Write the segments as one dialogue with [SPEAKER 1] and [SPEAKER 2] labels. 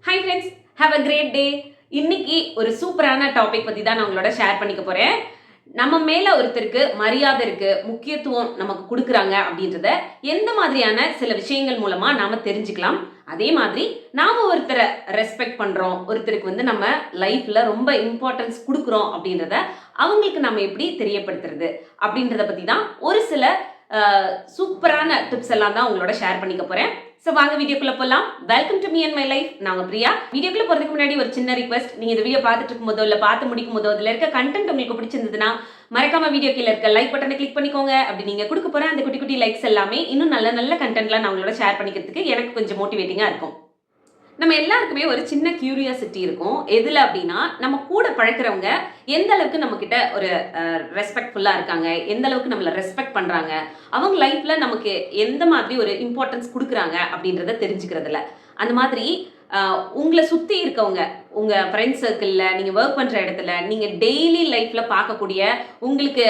[SPEAKER 1] Hi friends, have a great day. இன்னைக்கு ஒரு சூப்பரான டாபிக் பத்தி தான் நான் உங்களோட ஷேர் பண்ணிக்க போறேன். நம்ம மேல ஒருத்தருக்கு மரியாதை இருக்கு, முக்கியத்துவம் நமக்கு கொடுக்குறாங்க அப்படின்றத எந்த மாதிரியான சில விஷயங்கள் மூலமா நாம தெரிஞ்சுக்கலாம். அதே மாதிரி நாம ஒருத்தரை ரெஸ்பெக்ட் பண்றோம், ஒருத்தருக்கு நம்ம லைஃப்ல ரொம்ப இம்பார்ட்டன்ஸ் கொடுக்குறோம் அப்படின்றத அவங்களுக்கு நம்ம எப்படி தெரியப்படுத்துறது அப்படின்றத பத்தி தான் ஒரு சில சூப்பரான டிப்ஸ் எல்லாம் தான் உங்களோட ஷேர் பண்ணிக்க போறேன். ஸோ வாங்க வீடியோக்குள்ள போகலாம். Welcome to me and my life. நாங்க பிரியா. வீடியோக்குள்ள போறதுக்கு முன்னாடி ஒரு சின்ன ரிக்வெஸ்ட், நீங்க இந்த வீடியோ பார்த்துட்டு இருக்கும் போதோ இல்ல பார்த்து முடிக்கும் போதோ இதுல இருக்க கண்டென்ட் உங்களுக்கு பிடிச்சிருந்ததுன்னா மறக்காம வீடியோ கீழே இருக்க லைக் பட்டனை கிளிக் பண்ணிக்கோங்க. அப்படி நீங்க கொடுக்க போற அந்த குட்டி குட்டி லைக்ஸ் எல்லாமே இன்னும் நல்ல நல்ல கண்டென்ட்லாம் நான் உங்களோட ஷேர் பண்ணிக்கிறதுக்கு எனக்கு கொஞ்சம் மோட்டிவேட்டிங்கா இருக்கும். நம்ம எல்லாருக்குமே ஒரு சின்ன கியூரியாசிட்டி இருக்கும். எதுல அப்படின்னா, நம்ம கூட பழக்கிறவங்க எந்த அளவுக்கு நம்ம கிட்ட ஒரு ரெஸ்பெக்ட்ஃபுல்லா இருக்காங்க, எந்த அளவுக்கு நம்மள ரெஸ்பெக்ட் பண்றாங்க, அவங்க லைஃப்ல நமக்கு எந்த மாதிரி ஒரு இம்பார்ட்டன்ஸ் கொடுக்குறாங்க அப்படின்றத தெரிஞ்சுக்கிறதுல. அந்த மாதிரி உங்களை சுத்தி இருக்கவங்க, உங்க ஃப்ரெண்ட்ஸ் சர்க்கிள்ல, நீங்க ஒர்க் பண்ற இடத்துல, நீங்க டெய்லி லைஃப்ல பார்க்கக்கூடிய உங்களுக்கு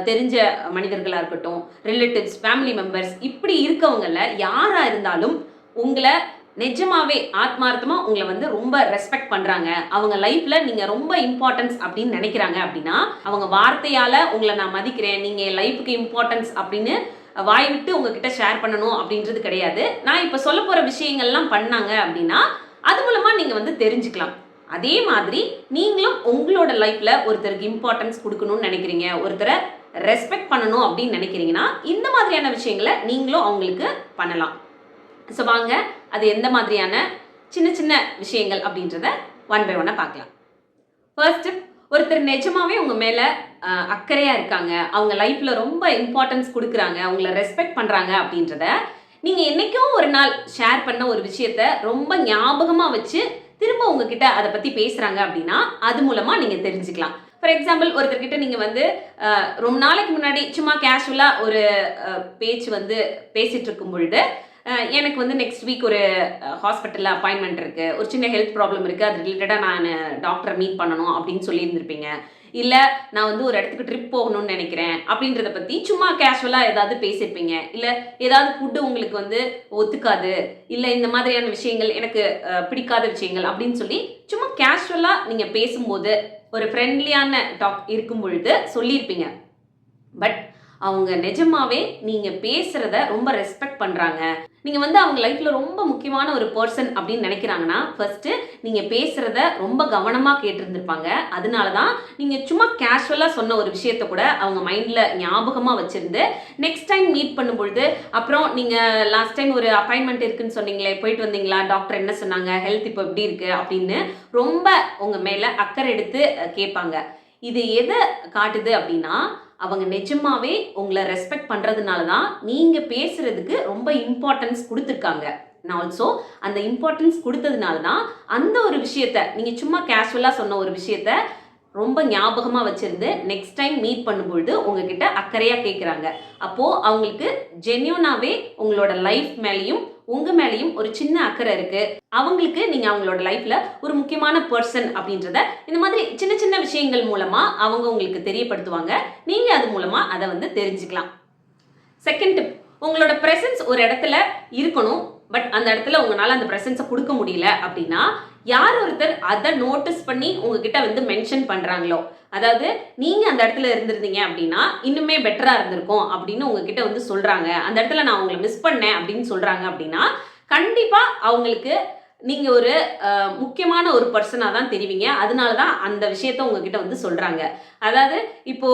[SPEAKER 1] தெரிஞ்ச மனிதர்களா இருக்கட்டும், ரிலேட்டிவ்ஸ், ஃபேமிலி மெம்பர்ஸ், இப்படி இருக்கவங்கள யாரா இருந்தாலும் உங்களை நிஜமாவே ஆத்மார்த்தமா உங்களை ரொம்ப ரெஸ்பெக்ட் பண்றாங்க, அவங்க லைஃப்ல நீங்க ரொம்ப இம்பார்ட்டன்ஸ் அப்படின்னு நினைக்கிறாங்க அப்படின்னா, அவங்க வார்த்தையால உங்களை நான் மதிக்கிறேன், நீங்க என் லைஃபுக்கு இம்பார்ட்டன்ஸ் அப்படின்னு வாய் விட்டு உங்ககிட்ட ஷேர் பண்ணணும் அப்படின்றது கிடையாது. நான் இப்ப சொல்ல போற விஷயங்கள்லாம் பண்ணாங்க அப்படின்னா அது மூலமா நீங்க தெரிஞ்சுக்கலாம். அதே மாதிரி நீங்களும் உங்களோட லைஃப்ல ஒருத்தருக்கு இம்பார்ட்டன்ஸ் கொடுக்கணும்னு நினைக்கிறீங்க, ஒருத்தரை ரெஸ்பெக்ட் பண்ணணும் அப்படின்னு நினைக்கிறீங்கன்னா இந்த மாதிரியான விஷயங்களை நீங்களும் அவங்களுக்கு பண்ணலாம். ஸோ வாங்க அது எந்த மாதிரியான சின்ன சின்ன விஷயங்கள் அப்படின்றத ஒன் பை ஒன்னா பார்க்கலாம். ஃபர்ஸ்ட், ஒருத்தர் நிஜமாவே உங்க மேல அக்கறையா இருக்காங்க, அவங்க லைஃப்ல ரொம்ப இம்பார்ட்டன்ஸ் கொடுக்குறாங்க, அவங்கள ரெஸ்பெக்ட் பண்றாங்க அப்படின்றத நீங்க என்னைக்கும் ஒரு நாள் ஷேர் பண்ண ஒரு விஷயத்த ரொம்ப ஞாபகமா வச்சு திரும்ப உங்ககிட்ட அதை பத்தி பேசுறாங்க அப்படின்னா அது மூலமா நீங்க தெரிஞ்சுக்கலாம். ஃபார் எக்ஸாம்பிள், ஒருத்தர்கிட்ட நீங்க ரொம்ப நாளைக்கு முன்னாடி சும்மா கேஷுவலா ஒரு பேச்சு பேசிட்டு இருக்கும் பொழுது, எனக்கு நெக்ஸ்ட் வீக் ஒரு ஹாஸ்பிட்டலில் அப்பாயின்மெண்ட் இருக்குது, ஒரு சின்ன ஹெல்த் ப்ராப்ளம் இருக்குது, அது ரிலேட்டடாக நான் டாக்டரை மீட் பண்ணணும் அப்படின்னு சொல்லியிருந்திருப்பீங்க. இல்லை நான் ஒரு இடத்துக்கு ட்ரிப் போகணும்னு நினைக்கிறேன் அப்படின்றத பற்றி சும்மா கேஷுவலாக ஏதாவது பேசியிருப்பீங்க. இல்லை ஏதாவது ஃபுட்டு உங்களுக்கு ஒத்துக்காது, இல்லை இந்த மாதிரியான விஷயங்கள் எனக்கு பிடிக்காத விஷயங்கள் அப்படின்னு சொல்லி சும்மா கேஷுவலாக நீங்கள் பேசும்போது ஒரு ஃப்ரெண்ட்லியான டாக் இருக்கும் பொழுது சொல்லியிருப்பீங்க. பட் அவங்க நிஜமாவே நீங்க பேசுறத ரொம்ப ரெஸ்பெக்ட் பண்றாங்க, நீங்க அவங்க லைஃப்ல ரொம்ப முக்கியமான ஒரு பர்சன் அப்படின்னு நினைக்கிறாங்கன்னா ஃபர்ஸ்ட் நீங்க பேசுறத ரொம்ப கவனமா கேட்டிருந்திருப்பாங்க. அதனாலதான் நீங்க சும்மா கேஷுவலா சொன்ன ஒரு விஷயத்த கூட அவங்க மைண்ட்ல ஞாபகமா வச்சிருந்து நெக்ஸ்ட் டைம் மீட் பண்ணும்பொழுது, அப்புறம் நீங்க லாஸ்ட் டைம் ஒரு அப்பாயின்மெண்ட் இருக்குன்னு சொன்னீங்களே, போயிட்டு வந்தீங்களா, டாக்டர் என்ன சொன்னாங்க, ஹெல்த் இப்போ எப்படி இருக்கு அப்படின்னு ரொம்ப உங்க மேல அக்கறை எடுத்து கேட்பாங்க. இது எதை காட்டுது அப்படின்னா, அவங்க நிஜமாவே உங்களை ரெஸ்பெக்ட் பண்றதுனால தான் நீங்க பேசுறதுக்கு ரொம்ப இம்பார்ட்டன்ஸ் கொடுத்துருக்காங்க. ஆல்சோ அந்த இம்பார்ட்டன்ஸ் கொடுத்ததுனால தான் அந்த ஒரு விஷயத்த நீங்க சும்மா கேஷுவலா சொன்ன ஒரு விஷயத்த ரொம்ப ஞாபகமா வச்சிருந்து நெக்ஸ்ட் டைம் மீட் பண்ணும்பொழுது உங்ககிட்ட அக்கறையா கேட்குறாங்க. அப்போ அவங்களுக்கு ஜென்யூனாவே உங்களோட லைஃப் மேலேயும் உங்க மேலேயும் ஒரு சின்ன அக்கறை இருக்கு, அவங்களுக்கு நீங்க அவங்களோட லைஃப்ல ஒரு முக்கியமான பர்சன் அப்படின்றத இந்த மாதிரி சின்ன சின்ன விஷயங்கள் மூலமா அவங்க உங்களுக்கு தெரியப்படுத்துவாங்க. நீங்க அது மூலமா அதை தெரிஞ்சுக்கலாம். செகண்ட் டிப், உங்களோட பிரசன்ஸ் ஒரு இடத்துல இருக்கணும், பட் அந்த இடத்துல உங்களால அந்த பிரசன்ஸை கொடுக்க முடியல அப்படின்னா யார் ஒருத்தர் அதை நோட்டீஸ் பண்ணி உங்ககிட்ட மென்ஷன் பண்றாங்களோ, அதாவது நீங்க அந்த இடத்துல இருந்திருந்தீங்க அப்படின்னா இன்னுமே பெட்டரா இருந்திருக்கும் அப்படின்னு உங்ககிட்ட சொல்றாங்க, அந்த இடத்துல நான் உங்களை மிஸ் பண்ணேன் அப்படின்னு சொல்றாங்க அப்படின்னா கண்டிப்பா அவங்களுக்கு நீங்க ஒரு முக்கியமான ஒரு பர்சனா தான் தெரிவிங்க. அதனாலதான் அந்த விஷயத்த உங்ககிட்ட சொல்றாங்க. அதாவது இப்போ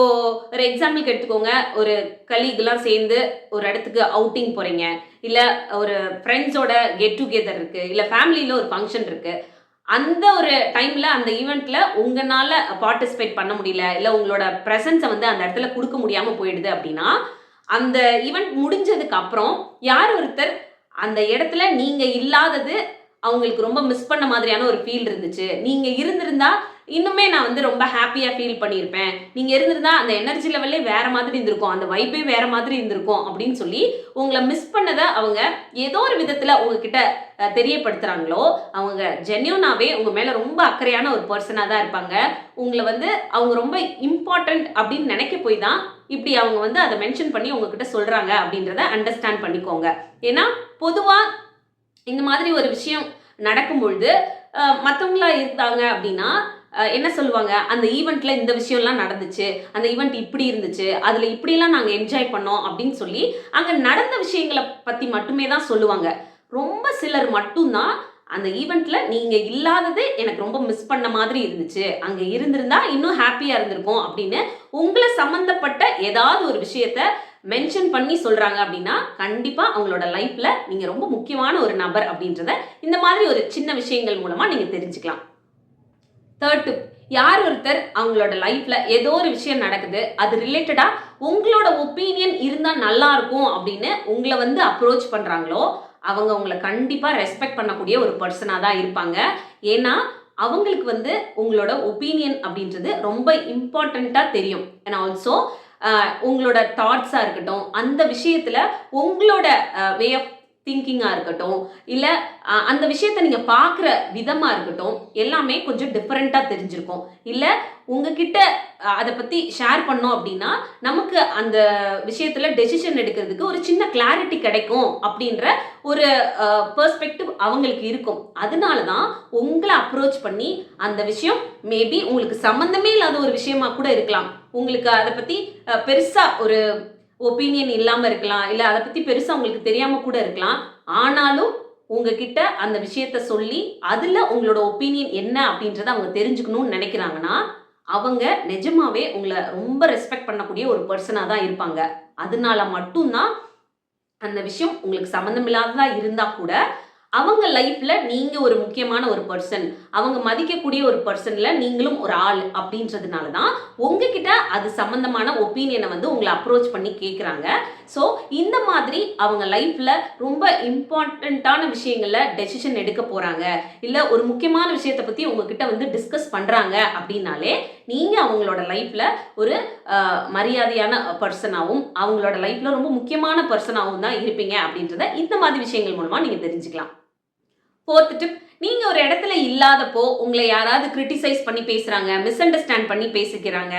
[SPEAKER 1] ஒரு எக்ஸாம்பிளுக்கு எடுத்துக்கோங்க, ஒரு கலீக்லாம் சேர்ந்து ஒரு இடத்துக்கு அவுட்டிங் போறீங்க, இல்ல ஒரு ஃப்ரெண்ட்ஸோட கெட் டுகெதர் இருக்கு, இல்ல ஃபேமிலியில ஒரு ஃபங்க்ஷன் இருக்கு. அந்த ஒரு டைம்ல அந்த ஈவெண்ட்ல உங்களால பார்ட்டிசிபேட் பண்ண முடியல, இல்ல உங்களோட பிரசன்ஸை அந்த இடத்துல கொடுக்க முடியாம போயிடுது அப்படின்னா அந்த ஈவெண்ட் முடிஞ்சதுக்கு அப்புறம் யார் ஒருத்தர் அந்த இடத்துல நீங்க இல்லாதது அவங்களுக்கு ரொம்ப மிஸ் பண்ண மாதிரியான ஒரு ஃபீல் இருந்துச்சு, நீங்க இருந்திருந்தா இன்னுமே நான் ரொம்ப ஹாப்பியா ஃபீல் பண்ணியிருப்பேன், நீங்க இருந்திருந்தா அந்த எனர்ஜி லெவல்லே வேற மாதிரி இருந்திருக்கும், அந்த வைப்பே வேற மாதிரி இருந்திருக்கும் அப்படின்னு சொல்லி உங்களை மிஸ் பண்ணதை அவங்க ஏதோ ஒரு விதத்துல உங்ககிட்ட தெரியப்படுத்துறாங்களோ, அவங்க ஜென்யூனாவே உங்க மேல ரொம்ப அக்கறையான ஒரு பர்சனா தான் இருப்பாங்க. உங்களை அவங்க ரொம்ப இம்பார்ட்டன்ட் அப்படின்னு நினைக்க போய் தான் இப்படி அவங்க அதை மென்ஷன் பண்ணி உங்ககிட்ட சொல்றாங்க அப்படின்றத அண்டர்ஸ்டாண்ட் பண்ணிக்கோங்க. ஏன்னா பொதுவா இந்த மாதிரி ஒரு விஷயம் நடக்கும்பொழுது மற்றவங்களா இருந்தாங்க அப்படின்னா என்ன சொல்லுவாங்க, அந்த ஈவெண்ட்ல இந்த விஷயம்லாம் நடந்துச்சு, அந்த ஈவெண்ட் இப்படி இருந்துச்சு, அதுல இப்படிலாம் நாங்க என்ஜாய் பண்ணோம் அப்படின்னு சொல்லி அங்க நடந்த விஷயங்களை பத்தி மட்டுமே தான் சொல்லுவாங்க. ரொம்ப சிலர் மட்டும்தான் அந்த ஈவெண்ட்ல நீங்க இல்லாதது எனக்கு ரொம்ப மிஸ் பண்ண மாதிரி இருந்துச்சு, அங்க இருந்திருந்தா இன்னும் ஹாப்பியா இருந்திருக்கும் அப்படின்னு உங்களை சம்பந்தப்பட்ட ஏதாவது ஒரு விஷயத்த மென்ஷன் பண்ணி சொல்றாங்க அப்படின்னா கண்டிப்பா அவங்களோட லைஃப்ல நீங்க ரொம்ப முக்கியமான ஒரு நபர் அப்படின்றத இந்த மாதிரி ஒரு சின்ன விஷயங்கள் மூலமா நீங்க தெரிஞ்சுக்கலாம். தேர்ட் டிப், யார் ஒருத்தர் அவங்களோட லைஃப்ல ஏதோ ஒரு விஷயம் நடக்குது, அது ரிலேட்டடா உங்களோட ஒப்பீனியன் இருந்தா நல்லா இருக்கும் அப்படின்னு உங்களை வந்து அப்ரோச் பண்றாங்களோ அவங்க உங்களை கண்டிப்பா ரெஸ்பெக்ட் பண்ணக்கூடிய ஒரு பர்சனா தான் இருப்பாங்க. ஏன்னா அவங்களுக்கு வந்து உங்களோட ஒப்பீனியன் அப்படின்றது ரொம்ப இம்பார்ட்டண்டா தெரியும். அண்ட் ஆல்சோ உங்களோட தாட்ஸா இருக்கட்டும், அந்த விஷயத்துல உங்களோட வே ஆஃப் திங்கிங்கா இருக்கட்டும், இல்ல அந்த விஷயத்தை நீங்க பார்க்குற விதமா இருக்கட்டும், எல்லாமே கொஞ்சம் டிஃபரெண்டா தெரிஞ்சிருக்கும். இல்ல உங்ககிட்ட அதை பத்தி ஷேர் பண்ணோம் அப்படின்னா நமக்கு அந்த விஷயத்துல டெசிஷன் எடுக்கிறதுக்கு ஒரு சின்ன கிளாரிட்டி கிடைக்கும் அப்படின்ற ஒரு பெர்ஸ்பெக்டிவ் அவங்களுக்கு இருக்கும். அதனால தான் உங்களை அப்ரோச் பண்ணி அந்த விஷயம் மேபி உங்களுக்கு சம்பந்தமே இல்லாத ஒரு விஷயமா கூட இருக்கலாம். உங்களுக்கு அதை பத்தி பெருசா ஒரு ஒப்பீனியன் இல்லாம இருக்கலாம், இல்ல அதை பத்தி பெருசா உங்களுக்கு தெரியாம கூட இருக்கலாம். ஆனாலும் உங்ககிட்ட அந்த விஷயத்த சொல்லி அதுல உங்களோட ஒப்பீனியன் என்ன அப்படின்றத அவங்க தெரிஞ்சுக்கணும்னு நினைக்கிறாங்கன்னா அவங்க நிஜமாவே உங்களை ரொம்ப ரெஸ்பெக்ட் பண்ணக்கூடிய ஒரு பர்சனா தான் இருப்பாங்க. அதனால மட்டும்தான் அந்த விஷயம் உங்களுக்கு சம்மந்தம் இல்லாததா இருந்தா கூட அவங்க லைஃப்ல நீங்க ஒரு முக்கியமான ஒரு பர்சன், அவங்க மதிக்கக்கூடிய ஒரு பர்சன்ல நீங்களும் ஒரு ஆள் அப்படின்றதுனால தான் உங்ககிட்ட அது சம்பந்தமான ஒப்பீனியனை வந்து உங்களை அப்ரோச் பண்ணி கேட்குறாங்க. ஸோ இந்த மாதிரி அவங்க லைஃப்ல ரொம்ப இம்பார்ட்டண்ட்டான விஷயங்கள்ல டெசிஷன் எடுக்க போறாங்க, இல்லை ஒரு முக்கியமான விஷயத்தை பத்தி உங்ககிட்ட வந்து டிஸ்கஸ் பண்றாங்க அப்படின்னாலே நீங்க அவங்களோட லைஃப்ல ஒரு மரியாதையான பர்சனாகவும் அவங்களோட லைஃப்ல ரொம்ப முக்கியமான பர்சனாகவும் தான் இருப்பீங்க அப்படின்றத இந்த மாதிரி விஷயங்கள் மூலமா நீங்க தெரிஞ்சுக்கலாம். ஃபோர்த் டிப், நீங்க ஒரு இடத்துல இல்லாதப்போ உங்களை யாராவது கிரிட்டிசைஸ் பண்ணி பேசுறாங்க, மிஸ் அண்டர்ஸ்டாண்ட் பண்ணி பேசிக்கிறாங்க,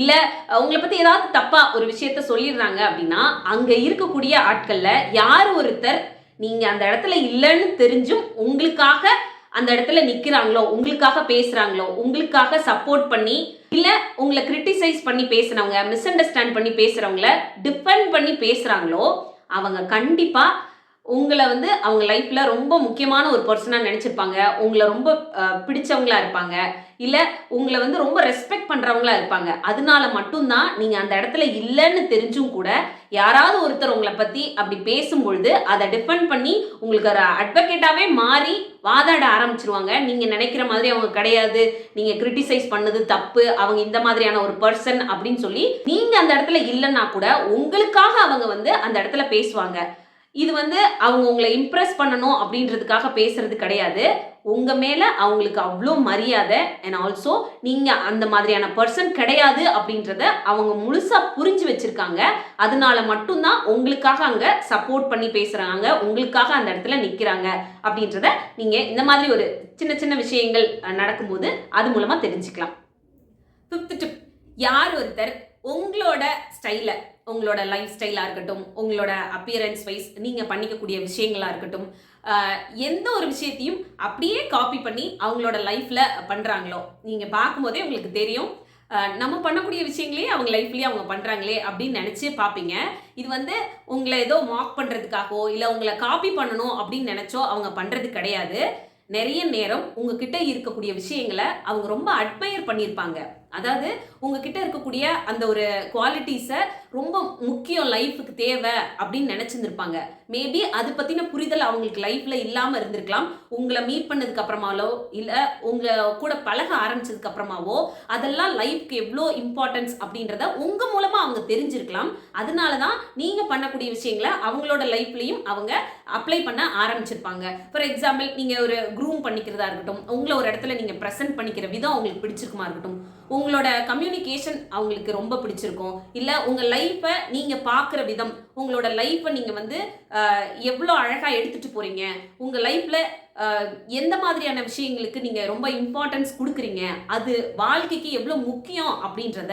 [SPEAKER 1] இல்ல உங்களை பத்தி ஏதாவது தப்பா ஒரு விஷயத்த சொல்லிடுறாங்க அப்படின்னா அங்க இருக்கக்கூடிய ஆட்கள்ல யார் ஒருத்தர் நீங்க அந்த இடத்துல இல்லைன்னு தெரிஞ்சும் உங்களுக்காக அந்த இடத்துல நிக்கிறாங்களோ, உங்களுக்காக பேசுறாங்களோ, உங்களுக்காக சப்போர்ட் பண்ணி இல்ல உங்களை கிரிட்டிசைஸ் பண்ணி பேசுறவங்க, மிஸ் அண்டர்ஸ்டாண்ட் பண்ணி பேசுறவங்கள டிஃபெண்ட் பண்ணி பேசுறாங்களோ அவங்க கண்டிப்பா உங்களை வந்து அவங்க லைஃப்ல ரொம்ப முக்கியமான ஒரு பர்சனா நினைச்சிருப்பாங்க, உங்களை ரொம்ப பிடிச்சவங்களா இருப்பாங்க, இல்ல உங்களை வந்து ரொம்ப ரெஸ்பெக்ட் பண்றவங்களா இருப்பாங்க. அதனால மட்டும்தான் நீங்க அந்த இடத்துல இல்லைன்னு தெரிஞ்சும் கூட யாராவது ஒருத்தர் உங்களை பத்தி அப்படி பேசும்பொழுது அதை டிஃபெண்ட் பண்ணி உங்களுக்கு ஒரு அட்வொகேட்டாவே மாறி வாதாட ஆரம்பிச்சிருவாங்க. நீங்க நினைக்கிற மாதிரி அவங்க கிடையாது, நீங்க கிரிட்டிசைஸ் பண்ணது தப்பு, அவங்க இந்த மாதிரியான ஒரு பர்சன் அப்படின்னு சொல்லி நீங்க அந்த இடத்துல இல்லைன்னா கூட உங்களுக்காக அவங்க வந்து அந்த இடத்துல பேசுவாங்க. இது வந்து அவங்க உங்களை இம்ப்ரெஸ் பண்ணணும் அப்படின்றதுக்காக பேசுறது கிடையாது. உங்க மேல அவங்களுக்கு அவ்வளோ மரியாதை அண்ட் ஆல்சோ நீங்க அந்த மாதிரியான பர்சன் கிடையாது அப்படின்றத அவங்க முழுசா புரிஞ்சு வச்சிருக்காங்க. அதனால மட்டும்தான் உங்களுக்காக அங்க சப்போர்ட் பண்ணி பேசுறாங்க, உங்களுக்காக அந்த இடத்துல நிக்கிறாங்க அப்படின்றத நீங்க இந்த மாதிரி ஒரு சின்ன சின்ன விஷயங்கள் நடக்கும்போது அது மூலமா தெரிஞ்சுக்கலாம். ஃபிஃப்த் டிப், யார் ஒருத்தர் உங்களோட ஸ்டைலை, உங்களோட லைஃப் ஸ்டைலாக இருக்கட்டும், உங்களோட அப்பியரன்ஸ் வைஸ் நீங்கள் பண்ணிக்கக்கூடிய விஷயங்களாக இருக்கட்டும், எந்த ஒரு விஷயத்தையும் அப்படியே காப்பி பண்ணி அவங்களோட லைஃப்பில் பண்ணுறாங்களோ நீங்கள் பார்க்கும்போதே உங்களுக்கு தெரியும் நம்ம பண்ணக்கூடிய விஷயங்களே அவங்க லைஃப்லேயே அவங்க பண்ணுறாங்களே அப்படின்னு நினச்சி பார்ப்பீங்க. இது வந்து உங்களை ஏதோ மார்க் பண்ணுறதுக்காகவோ இல்லை உங்களை காப்பி பண்ணணும் அப்படின்னு நினச்சோ அவங்க பண்ணுறது கிடையாது. நிறைய நேரம் உங்ககிட்ட இருக்கக்கூடிய விஷயங்களை அவங்க ரொம்ப அட்மையர் பண்ணியிருப்பாங்க. அதாவது உங்ககிட்ட இருக்கக்கூடிய அந்த ஒரு குவாலிட்டிஸை ரொம்ப முக்கியம், லைஃபுக்கு தேவை அப்படின்னு நினைச்சிருந்திருப்பாங்க. மேபி அது பத்தின புரிதல் அவங்களுக்கு லைஃப்ல இல்லாம இருந்திருக்கலாம். உங்களை மீட் பண்ணதுக்கு அப்புறமாவோ இல்ல உங்க கூட பழக ஆரம்பிச்சதுக்கு அப்புறமாவோ அதெல்லாம் லைஃப்க்கு எவ்வளோ இம்பார்ட்டன்ஸ் அப்படின்றத உங்க மூலமா அவங்க தெரிஞ்சிருக்கலாம். அதனாலதான் நீங்க பண்ணக்கூடிய விஷயங்களை அவங்களோட லைஃப்லயும் அவங்க அப்ளை பண்ண ஆரம்பிச்சிருப்பாங்க. ஃபார் எக்ஸாம்பிள், நீங்க ஒரு க்ரூம் பண்ணிக்கிறதா இருக்கட்டும், உங்களை ஒரு இடத்துல நீங்க ப்ரெசென்ட் பண்ணிக்கிற விதம் அவங்களுக்கு பிடிச்சிருக்குமா இருக்கட்டும், உங்களோட கம்யூனிகேஷன் அவங்களுக்கு ரொம்ப பிடிச்சிருக்கும், இல்லை உங்கள் லைஃப்பை நீங்கள் பார்க்குற விதம், உங்களோட லைஃப்பை நீங்கள் வந்து எவ்வளோ அழகாக எடுத்துகிட்டு போகிறீங்க, உங்கள் லைஃப்பில் எந்த மாதிரியான விஷயங்களுக்கு நீங்கள் ரொம்ப இம்பார்ட்டன்ஸ் கொடுக்குறீங்க, அது வாழ்க்கைக்கு எவ்வளோ முக்கியம் அப்படின்றத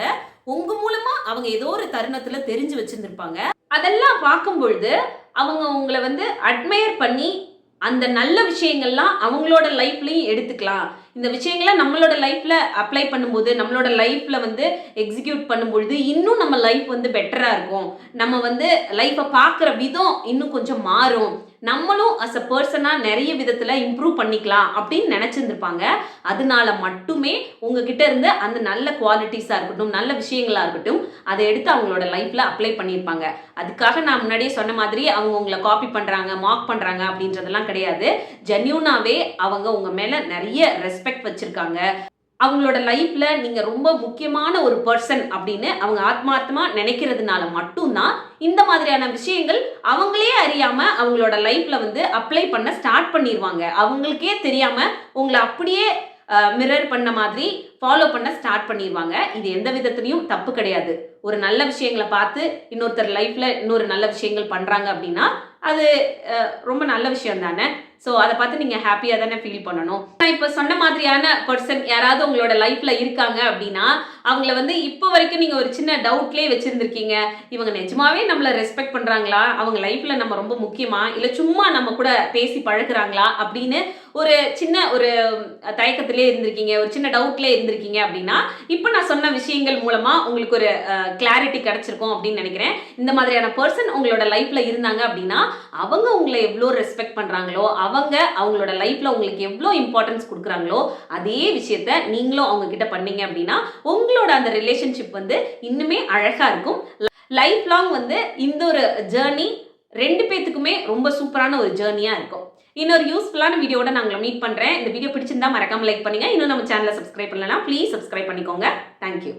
[SPEAKER 1] உங்கள் மூலமாக அவங்க ஏதோ ஒரு தருணத்தில் தெரிஞ்சு வச்சுருந்துருப்பாங்க. அதெல்லாம் பார்க்கும் பொழுது அவங்க உங்களை வந்து அட்மையர் பண்ணி அந்த நல்ல விஷயங்கள்லாம் அவங்களோட லைஃப்லையும் எடுத்துக்கலாம். இந்த விஷயங்கள நம்மளோட லைஃப்ல அப்ளை பண்ணும்போது, நம்மளோட லைஃப்ல எக்ஸிக்யூட் பண்ணும்பொழுது, இன்னும் நம்ம லைஃப் பெட்டரா இருக்கும். நம்ம லைஃப்ப பார்க்குற விதம் இன்னும் கொஞ்சம் மாறும். நம்மளும் அஸ் அ பெர்சனா நிறைய விதத்துல இம்ப்ரூவ் பண்ணிக்கலாம் அப்படின்னு நினைச்சிருந்திருப்பாங்க. அதனால மட்டுமே உங்ககிட்ட இருந்து அந்த நல்ல குவாலிட்டிஸா இருக்கட்டும், நல்ல விஷயங்களா இருக்கட்டும், அதை எடுத்து அவங்களோட லைஃப்ல அப்ளை பண்ணியிருப்பாங்க. அதுக்காக நான் முன்னாடியே சொன்ன மாதிரி அவங்க உங்களை காப்பி பண்றாங்க, மார்க் பண்றாங்க அப்படின்றதெல்லாம் கிடையாது. ஜென்யூனாவே அவங்க உங்க மேல நிறைய ரெஸ்பெக்ட் வச்சிருக்காங்க. அவங்களோட லைஃப்ல நீங்க ரொம்ப முக்கியமான ஒரு பர்சன் அப்படின்னு அவங்க ஆத்மார்த்தமா நினைக்கிறதுனால மட்டும்தான் இந்த மாதிரியான விஷயங்கள் அவங்களே அறியாம அவங்களோட லைஃப்ல அப்ளை பண்ண ஸ்டார்ட் பண்ணிடுவாங்க. அவங்களுக்கே தெரியாம உங்களை அப்படியே மிரர் பண்ண மாதிரி ஃபாலோ பண்ண ஸ்டார்ட் பண்ணிடுவாங்க. இது எந்த விதத்துலையும் தப்பு கிடையாது. ஒரு நல்ல விஷயங்களை பார்த்து இன்னொருத்தர் லைஃப்ல இன்னொரு நல்ல விஷயங்கள் பண்றாங்க அப்படின்னா அது ரொம்ப நல்ல விஷயம் தானே. ஸோ அதை பார்த்து நீங்கள் ஹாப்பியாக தானே ஃபீல் பண்ணணும். நான் இப்போ சொன்ன மாதிரியான பர்சன் யாராவது உங்களோட லைஃப்ல இருக்காங்க அப்படின்னா அவங்கள இப்போ வரைக்கும் நீங்கள் ஒரு சின்ன டவுட்லேயே வச்சுருந்துருக்கீங்க. இவங்க நிஜமாவே நம்மளை ரெஸ்பெக்ட் பண்ணுறாங்களா, அவங்க லைஃப்ல நம்ம ரொம்ப முக்கியமா, இல்லை சும்மா நம்ம கூட பேசி பழகுறாங்களா அப்படின்னு ஒரு சின்ன ஒரு தயக்கத்திலே இருந்திருக்கீங்க, ஒரு சின்ன டவுட்லேயே இருந்திருக்கீங்க அப்படின்னா இப்போ நான் சொன்ன விஷயங்கள் மூலமா உங்களுக்கு ஒரு கிளாரிட்டி கிடைச்சிருக்கும் அப்படின்னு நினைக்கிறேன். இந்த மாதிரியான பர்சன் உங்களோட லைஃப்ல இருந்தாங்க அப்படின்னா அவங்க உங்களை எவ்வளோ ரெஸ்பெக்ட் பண்றாங்களோ, அவங்க அவங்களோட லைஃப்ல உங்களுக்கு எவ்வளோ இம்பார்ட்டன்ஸ் கொடுக்குறாங்களோ அதே விஷயத்த நீங்களும் அவங்க கிட்ட பண்ணீங்க அப்படின்னா உங்களோட அந்த ரிலேஷன்ஷிப் இன்னுமே அழகா இருக்கும். லைஃப் லாங் இந்த ஒரு ஜேர்னி ரெண்டு பேத்துக்குமே ரொம்ப சூப்பரான ஒரு ஜேர்னியா இருக்கும். இன்னொரு யூஸ்ஃபுல்லான வீடியோட நான் உங்களை மீட் பண்றேன். இந்த வீடியோ பிடிச்சிருந்தா மறக்காம லைக் பண்ணுங்க. இன்னும் நம்ம சேனலை சப்ஸ்கிரைப் பண்ணலனா ப்ளீஸ் சப்ஸ்கிரைப் பண்ணிக்கோங்க. தேங்க்யூ.